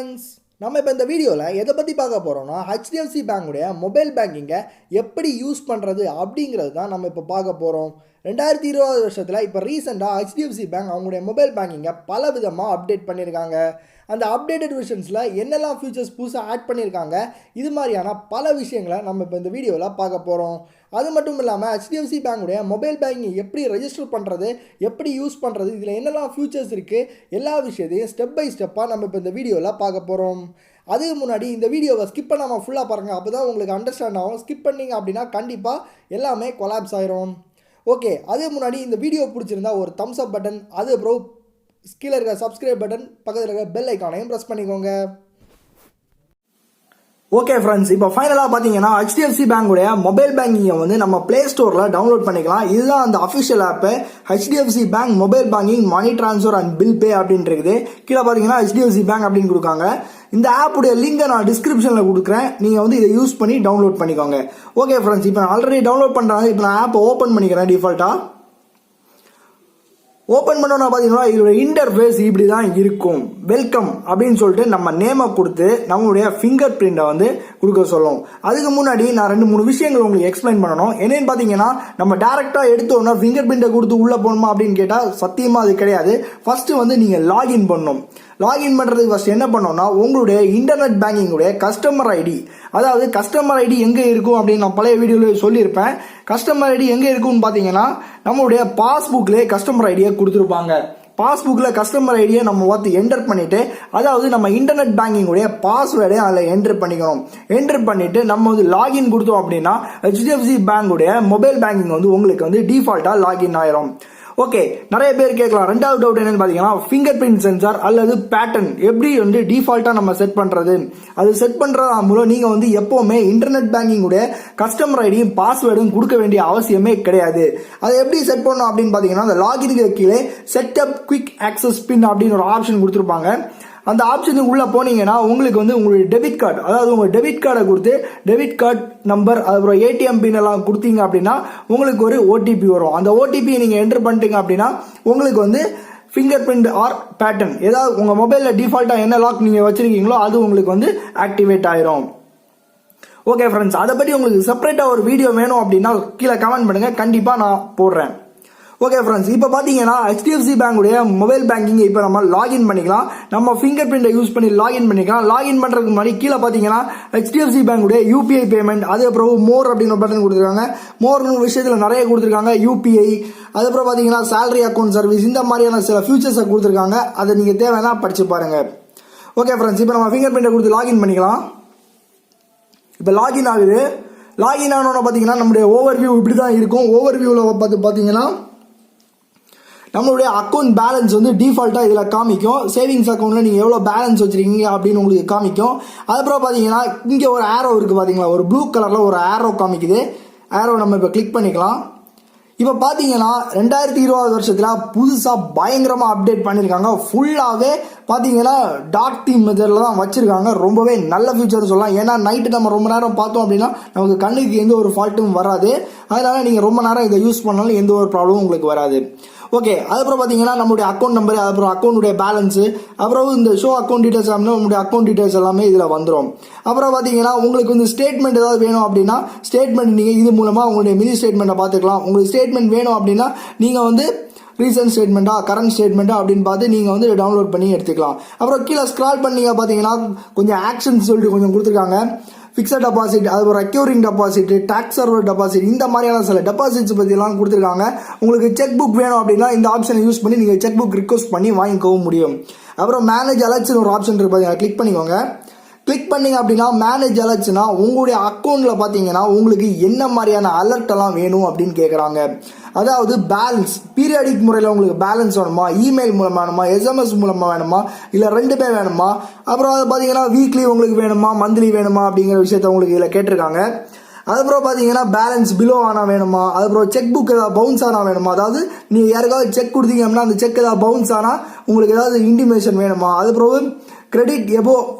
Friends, நம்ம இப்போ இந்த வீடியோவில் எதை பற்றி பார்க்க போகிறோம்னா ஹெச்டிஎஃப்சி பேங்குடைய மொபைல் பேங்கிங்கை எப்படி யூஸ் பண்ணுறது அப்படிங்கிறது தான் நம்ம இப்போ பார்க்க போகிறோம். 2020 வருஷத்தில் இப்போ ரீசெண்டாக ஹெச்டிஎஃப்சி பேங்க் அவங்களுடைய மொபைல் பேங்கிங்கை பல விதமாக அப்டேட் பண்ணியிருக்காங்க. அந்த அப்டேட்டட் வெர்ஷன்ஸில் என்னெல்லாம் ஃபீச்சர்ஸ் புதுசாக ஆட் பண்ணியிருக்காங்க, இது மாதிரியான பல விஷயங்களை நம்ம இப்போ இந்த வீடியோவில் பார்க்க போகிறோம். அது மட்டும் இல்லாமல் ஹெச்டிஎஃப்சி பேங்குடைய மொபைல் பேங்கிங் எப்படி ரெஜிஸ்டர் பண்ணுறது, எப்படி யூஸ் பண்ணுறது, இதில் என்னெல்லாம் ஃபியூச்சர்ஸ் இருக்குது, எல்லா விஷயத்தையும் ஸ்டெப் பை ஸ்டெப்பாக நம்ம இப்போ இந்த வீடியோவில் பார்க்க போகிறோம். அதுக்கு முன்னாடி இந்த வீடியோவை ஸ்கிப் பண்ணாமல் ஃபுல்லாக பாருங்கள், அப்போ தான் உங்களுக்கு அண்டர்ஸ்டாண்ட் ஆகும். ஸ்கிப் பண்ணிங்க அப்படின்னா கண்டிப்பாக எல்லாமே கொலாப்ஸ் ஆயிரும். ஓகே, அதுக்கு முன்னாடி இந்த வீடியோ பிடிச்சிருந்தா ஒரு தம்ஸ் அப் பட்டன், அது அப்புறம் கீழே இருக்க சப்ஸ்கிரைப் பட்டன், பக்கத்தில் இருக்க பெல் ஐக்கானையும் ப்ரெஸ் பண்ணிக்கோங்க. ஓகே ஃப்ரெண்ட்ஸ், இப்போ ஃபைனலாக பார்த்தீங்கன்னா ஹெச்டிஎஃப்சி பேங்குடைய மொபைல் பேங்கிங்கை வந்து நம்ம பிளே ஸ்டோரில் டவுன்லோட் பண்ணிக்கலாம். இதுதான் அந்த official app, HDFC bank mobile banking money transfer and bill pay அப்படின்னு இருக்குது. கீழே பார்த்தீங்கன்னா ஹெச்டிஎஃப்சி பேங்க் அப்படின்னு கொடுக்காங்க. இந்த ஆப்புடைய லிங்கை நான் டிஸ்கிரிப்ஷனில் கொடுக்குறேன், நீங்கள் வந்து இதை யூஸ் பண்ணி டவுன்லோட் பண்ணிக்கோங்க. ஓகே ஃப்ரெண்ட்ஸ், இப்போ நான் ஆல்ரெடி டவுன்லோட் பண்ணுறாங்க. இப்போ நான் ஆப்பை ஓப்பன் பண்ணிக்கிறேன். டிஃபால்ட்டாக ஓப்பன் பண்ணோன்னா பார்த்தீங்கன்னா இதோட இன்டர்ஃபேஸ் இப்படி தான் இருக்கும். வெல்கம் அப்படின்னு சொல்லிட்டு நம்ம நேமை கொடுத்து நம்மளுடைய ஃபிங்கர் பிரிண்டை வந்து கொடுக்க சொல்லும். அதுக்கு முன்னாடி நான் 2-3 விஷயங்கள் உங்களுக்கு எக்ஸ்பிளைன் பண்ணணும். என்னன்னு பார்த்தீங்கன்னா, நம்ம டேரெக்டாக எடுத்தோன்னா ஃபிங்கர் பிரிண்டை கொடுத்து உள்ளே போகணுமா அப்படின்னு கேட்டால் சத்தியமாக அது கிடையாது. ஃபர்ஸ்ட் வந்து நீங்கள் லாகின் பண்ணணும். லாகின் பண்ணுறதுக்கு ஃபர்ஸ்ட் என்ன பண்ணோம்னா, உங்களுடைய இன்டர்நெட் பேங்கிங்குடைய கஸ்டமர் ஐடி, அதாவது கஸ்டமர் ஐடி எங்கே இருக்கும் அப்படின்னு நான் பழைய வீடியோவில் சொல்லியிருப்பேன். கஸ்டமர் ஐடி எங்கே இருக்கும்னு பார்த்தீங்கன்னா, நம்மளுடைய பாஸ்புக்லேயே கஸ்டமர் ஐடியை கொடுத்துருப்பாங்க. பாஸ்புக்கில் கஸ்டமர் ஐடியை நம்ம பார்த்து என்டர் பண்ணிட்டு, அதாவது நம்ம இன்டர்நெட் பேங்கிங்குடைய பாஸ்வேர்டை அதில் என்டர் பண்ணிக்கணும். என்டர் பண்ணிட்டு நம்ம வந்து லாகின் கொடுத்தோம் அப்படின்னா ஹெச்டிஎஃப்சி பேங்குடைய மொபைல் பேங்கிங் வந்து உங்களுக்கு வந்து டிஃபால்ட்டாக லாகின் ஆயிரும். ஓகே, நிறைய பேர் கேட்கலாம். ரெண்டாவது டவுட் என்னன்னு பார்த்தீங்கன்னா, ஃபிங்கர் பிரிண்ட் சென்சார் அல்லது பேட்டர்ன் எப்படி வந்து டிஃபால்ட்டாக நம்ம செட் பண்ணுறது. அது செட் பண்ணுறது மூலம் நீங்கள் வந்து எப்போவுமே இன்டர்நெட் பேங்கிங்குடைய கஸ்டமர் ஐடியும் பாஸ்வேர்டும் கொடுக்க வேண்டிய அவசியமே கிடையாது. அதை எப்படி செட் பண்ணணும் அப்படின்னு பார்த்தீங்கன்னா, அந்த லாகினுக்கு கீழே செட்டப் குவிக் ஆக்சஸ் பின் அப்படின்னு ஒரு ஆப்ஷன் கொடுத்துருப்பாங்க. அந்த ஆப்ஷனுக்கு உள்ள போனீங்கன்னா உங்களுக்கு வந்து உங்களுடைய டெபிட் கார்டு, அதாவது உங்க டெபிட் கார்டை கொடுத்து டெபிட் கார்டு நம்பர், அப்புறம் ஏடிஎம் பின் எல்லாம் கொடுத்தீங்க அப்படின்னா உங்களுக்கு ஒரு ஓடிபி வரும். அந்த ஓடிபி நீங்க என்டர் பண்ணிட்டீங்க அப்படின்னா உங்களுக்கு வந்து ஃபிங்கர் பிரிண்ட் ஆர் பேட்டர்ன், ஏதாவது உங்க மொபைல்ல டிஃபால்ட்டா என்ன லாக் நீங்க வச்சிருக்கீங்களோ அது உங்களுக்கு வந்து ஆக்டிவேட் ஆயிரும். ஓகே ஃப்ரெண்ட்ஸ், அதை பற்றி உங்களுக்கு செப்பரேட்டா ஒரு வீடியோ வேணும் அப்படின்னா கீழே கமெண்ட் பண்ணுங்க, கண்டிப்பா நான் போடுறேன். ஓகே ஃப்ரெண்ட்ஸ், இப்போ பார்த்தீங்கன்னா ஹெச்டிஎஃப்சி பேங்குடைய மொபைல் பேங்கிங் இப்போ நம்ம லாகின் பண்ணிக்கலாம். நம்ம ஃபிங்கர் பிரிண்டை யூஸ் பண்ணி லாகின் பண்ணிக்கலாம். லாகின் பண்ணுறதுக்கு முன்னாடி கீழே பார்த்தீங்கன்னா ஹெச்டிஎஃப்சி பேங்குடைய யூபிஐ பேமெண்ட், அதுக்கப்புறம் மோர் அப்படின்னு ஒரு பட்டன் கொடுத்துருக்காங்க. மோர்னு விஷயத்தில் நிறைய கொடுத்துருக்காங்க. யூபிஐ, அதுக்கப்புறம் பார்த்தீங்கன்னா சேலரி அக்கௌண்ட் சர்வீஸ், இந்த மாதிரியான சில ஃபியூச்சர்ஸை கொடுத்துருக்காங்க. அதை நீங்கள் தேவைன்னா படிச்சு பாருங்க. ஓகே ஃப்ரெண்ட்ஸ், இப்போ நம்ம ஃபிங்கர் பிரிண்டை கொடுத்து லாகின் பண்ணிக்கலாம். இப்போ லாகின் ஆகுது. லாகின் ஆனோன்னு பார்த்தீங்கன்னா நம்மளுடைய ஓவர்வியூ இப்படி தான் இருக்கும். ஓவர்வியூவில் பார்த்தீங்கன்னா நம்மளுடைய அக்கௌண்ட் பேலன்ஸ் வந்து டிஃபால்ட்டாக இதில் காமிக்கும். சேவிங்ஸ் அக்கௌண்ட்டில் நீங்கள் எவ்வளோ பேலன்ஸ் வச்சுருக்கீங்க அப்படின்னு உங்களுக்கு காமிக்கும். அதுக்கப்புறம் பார்த்தீங்கன்னா இங்கே ஒரு ஆரோ இருக்குது பார்த்தீங்களா, ஒரு ப்ளூ கலரில் ஒரு ஆரோ காமிக்குது. ஆரோ நம்ம இப்போ கிளிக் பண்ணிக்கலாம். இப்போ பார்த்தீங்கன்னா 2020 வருஷத்தில் புதுசாக பயங்கரமாக அப்டேட் பண்ணியிருக்காங்க. ஃபுல்லாகவே பார்த்தீங்கன்னா டார்க் தீம் மெத்தடில் தான் வச்சுருக்காங்க. ரொம்பவே நல்ல ஃபியூச்சர் சொல்லலாம். ஏன்னா நைட்டு நம்ம ரொம்ப நேரம் பார்த்தோம் அப்படின்னா நமக்கு கண்ணுக்கு எந்த ஒரு ஃபால்ட்டும் வராது. அதனால் நீங்கள் ரொம்ப நேரம் இதை யூஸ் பண்ணாலும் எந்த ஒரு ப்ராப்ளமும் உங்களுக்கு வராது. ஓகே, அதுக்கப்புறம் பார்த்தீங்கன்னா நம்மளுடைய அக்கௌண்ட் நம்பர், அப்புறம் அக்கௌண்ட்டுடைய பேலன்ஸு, அப்புறம் இந்த ஷோ அக்கௌண்ட் டீடைல்ஸ் அப்படின்னா நம்மளுடைய அக்கௌண்ட் டீடைல்ஸ் எல்லாமே இதில் வந்துடும். அப்புறம் பார்த்தீங்கன்னா உங்களுக்கு வந்து ஸ்டேட்மெண்ட் ஏதாவது வேணும் அப்படின்னா ஸ்டேட்மெண்ட் நீங்கள் இது மூலமாக உங்களுடைய மினி ஸ்டேட்மெண்ட்டை பார்த்துக்கலாம். உங்களுக்கு ஸ்டேட்மெண்ட் வேணும் அப்படின்னா நீங்கள் வந்து ரீசன்ட் ஸ்டேட்மெண்ட்டா கரண்ட் ஸ்டேட்மெண்ட்டா அப்படின்னு பார்த்து நீங்கள் வந்து டவுன்லோட் பண்ணி எடுத்துக்கலாம். அப்புறம் கீழே ஸ்க்ரால் பண்ணீங்க பார்த்தீங்கன்னா கொஞ்சம் ஆக்ஷன் சொல்லிட்டு கொஞ்சம் கொடுத்துருக்காங்க. ஃபிக்ஸட் டெபாசிட், அது recurring deposit, tax saver deposit, இந்த மாதிரியான சில டெபாசிட்ஸ் பற்றிலாம் கொடுத்துருக்காங்க. உங்களுக்கு செக் புக் வேணும் அப்படின்னா இந்த ஆப்ஷனை யூஸ் பண்ணி நீங்கள் செக் புக் ரிக்வஸ்ட் பண்ணி வாங்கிக்கவும் முடியும். அப்புறம் மேனேஜ் அலர்ட்ஸ்னு ஒரு ஆப்ஷன் இருக்கு, கிளிக் பண்ணிக்கோங்க. கிளிக் பண்ணிங்க அப்படின்னா மேனேஜ் அலர்ட்ஸ்னா உங்களுடைய அக்கௌண்ட்டில் பார்த்தீங்கன்னா உங்களுக்கு என்ன மாதிரியான அலர்ட் எல்லாம் வேணும் அப்படின்னு கேட்குறாங்க. அதாவது பேலன்ஸ், பீரியாடிக் முறையில் உங்களுக்கு பேலன்ஸ் வேணுமா, இமெயில் மூலமாக வேணுமா, எஸ்எம்எஸ் மூலமாக வேணுமா, இல்லை ரெண்டுமே வேணுமா, அப்புறம் அது பார்த்தீங்கன்னா வீக்லி உங்களுக்கு வேணுமா, மந்த்லி வேணுமா அப்படிங்கிற விஷயத்த உங்களுக்கு இதில் கேட்டிருக்காங்க. அதுக்கப்புறம் பார்த்தீங்கன்னா பேலன்ஸ் பிலோ ஆனால் வேணுமா, அதுக்கப்புறம் செக் புக் ஏதாவது பவுன்ஸ் ஆனால் வேணுமா, அதாவது நீங்கள் யாருக்காவது செக் கொடுத்தீங்க அப்படின்னா அந்த செக் ஏதாவது பவுன்ஸ் ஆனால் உங்களுக்கு ஏதாவது இன்டிமேஷன் வேணுமா, அதுக்கப்புறம் கிரெடிட் எபோ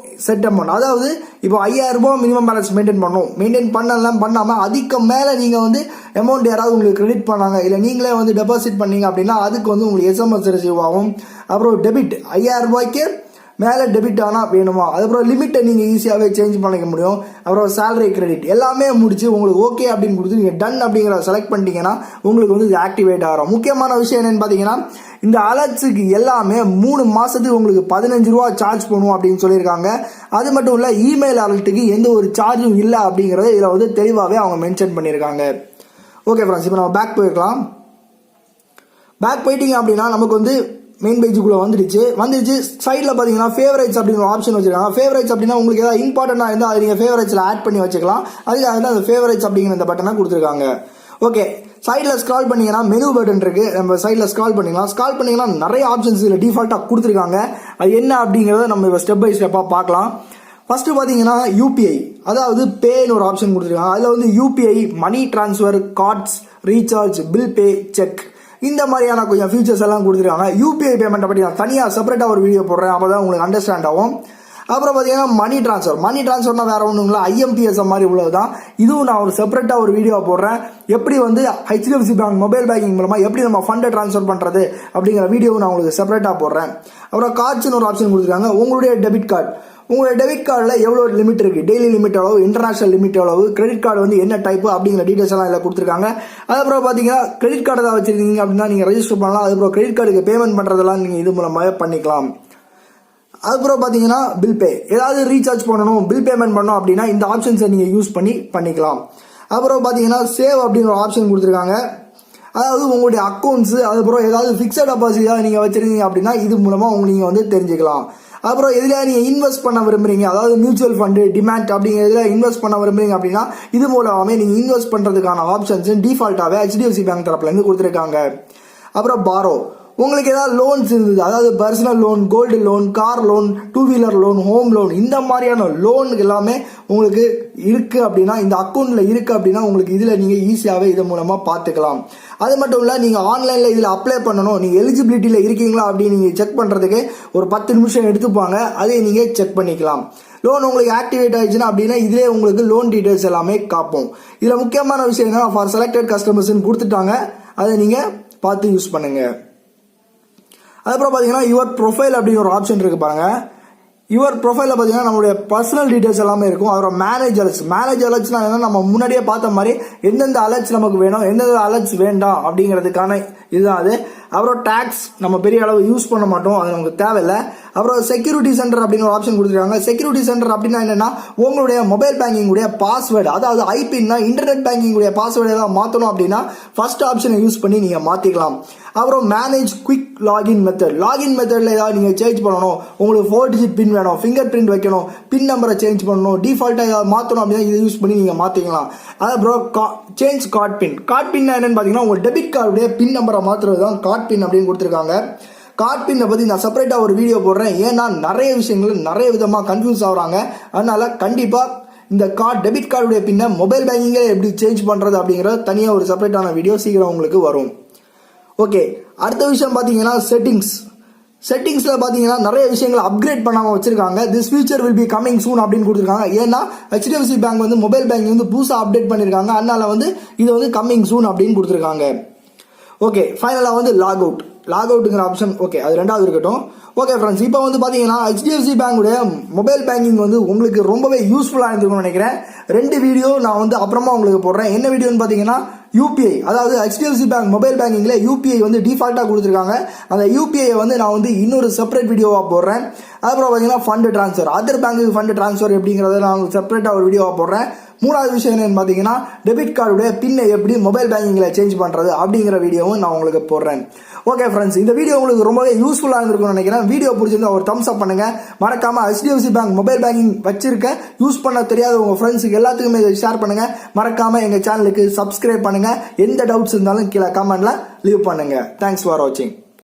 செட் அமௌண்ட், அதாவது இப்போ 5000 ரூபாய் மினிமம் பேலன்ஸ் மெயின்டைன் பண்ணாமல் அதுக்கு மேலே நீங்கள் வந்து அமௌண்ட் யாராவது உங்களுக்கு கிரெடிட் பண்ணாங்க, இல்லை நீங்களே வந்து டெபாசிட் பண்ணீங்க அப்படின்னா அதுக்கு வந்து உங்களுக்கு எஸ்எம்எஸ் ரிசீவ் ஆகும். அப்புறம் டெபிட் 5000 ரூபாய்க்கு மேலே டெபிட் ஆனால் வேணுமா, அதுக்கப்புறம் லிமிட்டை நீங்கள் ஈஸியாகவே சேஞ்ச் பண்ணிக்க முடியும். அப்புறம் சேலரி கிரெடிட் எல்லாமே முடிச்சு உங்களுக்கு ஓகே அப்படின்னு கொடுத்து நீங்கள் டன் அப்படிங்கிறத செலக்ட் பண்ணிட்டீங்கன்னா உங்களுக்கு வந்து இது ஆக்டிவேட் ஆகும். முக்கியமான விஷயம் என்னன்னு பார்த்தீங்கன்னா இந்த அலர்ட்ஸுக்கு எல்லாமே 3 மாசத்துக்கு உங்களுக்கு 15 ரூபா சார்ஜ் பண்ணுவோம் அப்படின்னு சொல்லியிருக்காங்க. அது மட்டும் இல்லை இமெயில் அலர்ட்டுக்கு எந்த ஒரு சார்ஜும் இல்லை அப்படிங்கிறத இதில் வந்து தெளிவாகவே அவங்க மென்ஷன் பண்ணியிருக்காங்க. ஓகே ஃப்ரெண்ட்ஸ், இப்போ நம்ம பேக் போயிருக்கலாம். பேக் போயிட்டீங்க அப்படின்னா நமக்கு வந்து மெயின் பேஜுக்குள்ளே வந்துடுச்சு. சைடில் பார்த்தீங்கன்னா ஃபேவரேட்ஸ் அப்படிங்கிற ஆப்ஷன் வச்சிருக்காங்க. ஃபேவரேட்ஸ் அப்படின்னா உங்களுக்கு ஏதாவது இம்பார்ட்டண்டாக இருந்தால் அது நீங்கள் ஃபேவரேட்ஸில் ஆட் பண்ணி வச்சுக்கலாம். அதுக்காக தான் அந்த ஃபேவரேட்ஸ் அப்படிங்கிற இந்த பட்டனை கொடுத்துருக்காங்க. ஓகே, சைடில் ஸ்க்ரால் பண்ணீங்கன்னா மெனு பட்டன் இருக்கு. நம்ம சைடில் ஸ்க்ரால் பண்ணிங்கன்னா நிறைய ஆப்ஷன்ஸ் இதில் டிஃபால்ட்டாக கொடுத்துருக்காங்க. அது என்ன அப்படிங்கிறத நம்ம இப்போ ஸ்டெப் பை ஸ்டெப்பாக பார்க்கலாம். ஃபர்ஸ்ட் பார்த்தீங்கன்னா யூபிஐ, அதாவது பேன்னு ஒரு ஆப்ஷன் கொடுத்துருக்காங்க. அதில் வந்து UPI, money transfer, cards, recharge, bill pay, cheque இந்த மாதிரியான கொஞ்சம் ஃபீச்சர்ஸ் எல்லாம் கொடுத்துருக்காங்க. யூபிஐ பேமெண்ட்டை பற்றி நான் தனியாக செப்பரேட்டாக ஒரு வீடியோ போடுறேன், அப்போ தான் உங்களுக்கு அண்டர்ஸ்டாண்ட் ஆகும். அப்புறம் பார்த்தீங்கன்னா மணி டிரான்ஸ்ஃபர்னா வேற ஒன்றுங்களா IMPS மாதிரி உள்ளது தான். இதுவும் நான் ஒரு செப்பரேட்டாக ஒரு வீடியோ போடுறேன். எப்படி வந்து HDFC பேங்க் மொபைல் பேங்கிங் மூலமாக எப்படி நம்ம ஃபண்டை ட்ரான்ஸ்ஃபர் பண்ணுறது அப்படிங்கிற வீடியோவும் நான் உங்களுக்கு செப்பரேட்டாக போடுறேன். அப்புறம் கார்ட்ஸ்னு ஒரு ஆப்ஷன் கொடுத்துருக்காங்க. உங்களுடைய டெபிட் கார்டில் எவ்வளோ லிமிட் இருக்குது, டெய்லி லிமிட் எவ்வளவு, இன்டர்நேஷனல் லிமிட் எவ்வளவு, கிரெடிட் கார்டு வந்து என்ன டைப்பு அப்படிங்கிற டீட்டெயில்ஸ் எல்லாம் இதில் கொடுத்துருக்காங்க. அதுக்கப்புறம் பார்த்தீங்கன்னா கிரெடிட் கார்டு தான் வச்சிருக்கீங்க அப்படின்னா நீங்கள் ரெஜிஸ்டர் பண்ணலாம். அதுக்கப்புறம் கிரெடிட் கார்டுக்கு பேமெண்ட் பண்ணுறதெல்லாம் நீங்கள் இது மூலமாக பண்ணிக்கலாம். அதுக்கப்புறம் பார்த்தீங்கன்னா பில் பே, ஏதாவது ரீசார்ஜ் பண்ணணும், பில் பேமெண்ட் பண்ணணும் அப்படின்னா இந்த ஆப்ஷன்ஸை நீங்கள் யூஸ் பண்ணிக்கலாம். அப்புறம் பார்த்தீங்கன்னா சேவ் அப்படிங்கிற ஆப்ஷன் கொடுத்துருக்காங்க. அதாவது உங்களுடைய அக்கௌண்ட்ஸு, அதுக்கப்புறம் ஏதாவது ஃபிக்ஸட் டெபாசிட் ஏதாவது நீங்கள் வச்சிருக்கீங்க அப்படின்னா இது மூலமாக நீங்கள் வந்து தெரிஞ்சுக்கலாம். அப்புறம் எதில் நீங்கள் இன்வெஸ்ட் பண்ண விரும்புறீங்க, அதாவது மியூச்சுவல் ஃபண்டு, டிமேட் அப்படிங்கிறதுல இன்வெஸ்ட் பண்ண விரும்புறீங்க அப்படின்னா இது மூலமாகவே நீங்கள் இன்வெஸ்ட் பண்ணுறதுக்கான ஆப்ஷன்ஸ் டிஃபால்ட்டாகவே HDFC பேங்க் தரப்புலேருந்து கொடுத்துருக்காங்க. அப்புறம் பாரோ, உங்களுக்கு ஏதாவது லோன்ஸ் இருந்தது, அதாவது personal loan, gold loan, car loan, 2 wheeler loan, home loan இந்த மாதிரியான லோனுக்கு எல்லாமே உங்களுக்கு இருக்கு அப்படின்னா இந்த அக்கௌண்ட்ல இருக்கு அப்படின்னா உங்களுக்கு இதுல நீங்க ஈஸியாவே இது மூலமா பார்த்துக்கலாம். அது மட்டும் இல்ல, நீங்க ஆன்லைன்ல இதுல அப்ளை பண்ணணும், நீங்க எலிஜிபிலிட்டியில இருக்கீங்களா அப்படின்னு நீங்க செக் பண்றதுக்கு ஒரு 10 நிமிஷம் எடுத்துப்பாங்க. அதை நீங்க செக் பண்ணிக்கலாம். லோன் உங்களுக்கு ஆக்டிவேட் ஆயிடுச்சுன்னா அப்படின்னா இதுலேயே உங்களுக்கு லோன் டீடைல்ஸ் எல்லாமே காப்போம். இதுல முக்கியமான விஷயம் என்ன, ஃபார் செலக்டட் கஸ்டமர்ஸ் கொடுத்துட்டாங்க, அதை நீங்க பார்த்து யூஸ் பண்ணுங்க. அதுக்கப்புறம் பார்த்தீங்கன்னா யுவர் ப்ரொஃபைல் அப்படின்னு ஒரு ஆப்ஷன் இருக்கு பாருங்க. யுவர் ப்ரொஃபைலில் பார்த்தீங்கன்னா நம்மளுடைய பர்சனல் டீடைல்ஸ் எல்லாமே இருக்கும். அப்புறம் மேனேஜ் அலர்ட்ஸ்னா என்ன, நம்ம முன்னாடியே பார்த்த மாதிரி எந்தெந்த அலர்ட்ஸ் நமக்கு வேணும், எந்தெந்த அலர்ட்ஸ் வேண்டாம் அப்படிங்கிறதுக்கான இதுதான் அது. அப்புறம் டேக்ஸ் நம்ம பெரிய அளவு யூஸ் பண்ண மாட்டோம், அது நமக்கு தேவையில்லை. அப்புறம் செக்யூரிட்டி சென்டர் அப்படின்னு ஒரு ஆப்ஷன் கொடுத்துருக்காங்க. செக்யூரிட்டி சென்டர் அப்படின்னா என்னன்னா உங்களுடைய மொபைல் பேங்கிங் உடைய பாஸ்வேர்டு, அதாவது ஐபின்னா இன்டர்நெட் பேங்கிங் உடைய பாஸ்வேர்டு ஏதாவது மாற்றணும் அப்படின்னா ஃபர்ஸ்ட் ஆப்ஷனை யூஸ் பண்ணி நீங்கள் மாற்றிக்கலாம். அப்புறம் மேனேஜ் குவிக் லாகின் மெத்தட்ல ஏதாவது நீங்கள் சேஞ்ச் பண்ணணும், உங்களுக்கு 4 டிஜிட் பின் வேணும், ஃபிங்கர் பிரிண்ட் வைக்கணும், பின் நம்பரை சேஞ்ச் பண்ணணும், டிஃபால்ட்டாக ஏதாவது மாற்றணும் அப்படின்னா இதை யூஸ் பண்ணி நீங்கள் மாற்றிக்கலாம். அதுக்கப்புறம் சேஞ்ச் கார்ட் பின் என்னன்னு பார்த்தீங்கன்னா உங்கள் டெபிட் கார்டுடைய பின் நம்பரை மாற்றுறது தான் கார்ட் பின் அப்படின்னு கொடுத்துருக்காங்க. கார்ட் பின்னை பற்றி நான் செப்பரேட்டாக ஒரு வீடியோ போடுறேன். ஏன்னா நிறைய விஷயங்கள் நிறைய விதமாக கன்ஃபியூஸ் ஆகுறாங்க. அதனால கண்டிப்பாக இந்த டெபிட் கார்டுடைய பின்னை மொபைல் பேங்கிங்கை எப்படி சேஞ்ச் பண்ணுறது அப்படிங்கிற தனியாக ஒரு செப்பரேட்டான வீடியோ சீக்கிரம் உங்களுக்கு வரும். ஓகே, அடுத்த விஷயம் பார்த்தீங்கன்னா செட்டிங்ஸில் பார்த்தீங்கன்னா நிறைய விஷயங்களை அப்கிரேட் பண்ணாமல் வச்சிருக்காங்க. This future will be coming soon அப்படின்னு கொடுத்துருக்காங்க. ஏன்னா HDFC பேங்க் வந்து மொபைல் பேங்கிங் வந்து புதுசாக அப்டேட் பண்ணியிருக்காங்க. அதனால வந்து இது வந்து கம்மிங் சூன் அப்படின்னு கொடுத்துருக்காங்க. ஓகே, ஃபைனலாக வந்து லாக் அவுட்டுங்கிற ஆப்ஷன். ஓகே, அது ரெண்டாவது இருக்கட்டும். ஓகே ஃப்ரெண்ட்ஸ், இப்போ வந்து பார்த்தீங்கன்னா HDFC பேங்குடைய மொபைல் பேங்கிங் வந்து உங்களுக்கு ரொம்பவே யூஸ்ஃபுல்லாக இருந்திருக்கும்னு நினைக்கிறேன். 2 வீடியோ நான் வந்து அப்புறமா உங்களுக்கு போடுறேன். என்ன வீடியோன்னு பார்த்தீங்கன்னா யூபிஐ, அதாவது HDFC பேங்க் மொபைல் பேங்கிங்ல யூபிஐ வந்து டிஃபால்ட்டாக கொடுத்துருக்காங்க. அந்த யூபிஐ வந்து நான் வந்து இன்னொரு செப்பரேட் வீடியோவாக போடுறேன். அதுக்கப்புறம் பார்த்தீங்கன்னா ஃபண்டு ட்ரான்ஸ்ஃபர், அதர் பேங்க்கு ஃபண்டு ட்ரான்ஸ்ஃபர் எப்படிங்கிறத நான் செப்பரேட்டாக ஒரு வீடியோவாக போடுறேன். மூணாவது விஷயம் என்னன்னு பார்த்தீங்கன்னா டெபிட் கார்டுடைய பின்னை எப்படி மொபைல் பேங்கிங்கில் சேஞ்ச் பண்ணுறது அப்படிங்கிற வீடியோவும் நான் உங்களுக்கு போடுறேன். ஓகே ஃப்ரெண்ட்ஸ், இந்த வீடியோ உங்களுக்கு ரொம்பவே யூஸ்ஃபுல்லாக இருந்திருக்கும்னு நினைக்கிறேன். வீடியோ பிடிச்சிருந்தா ஒரு தம்ஸ் அப் பண்ணுங்க. மறக்காம HDFC பேங்க் மொபைல் பேங்கிங் வச்சிருக்க யூஸ் பண்ண தெரியாத உங்க ஃப்ரெண்ட்ஸுக்கு எல்லாத்துக்குமே இதை ஷேர் பண்ணுங்க. மறக்காம எங்க சேனலுக்கு சப்ஸ்கிரைப் பண்ணுங்க. எந்த டவுட்ஸ் இருந்தாலும் கீழே கமெண்ட்ல லீவ் பண்ணுங்க. தேங்க்ஸ் ஃபார் வாட்சிங்.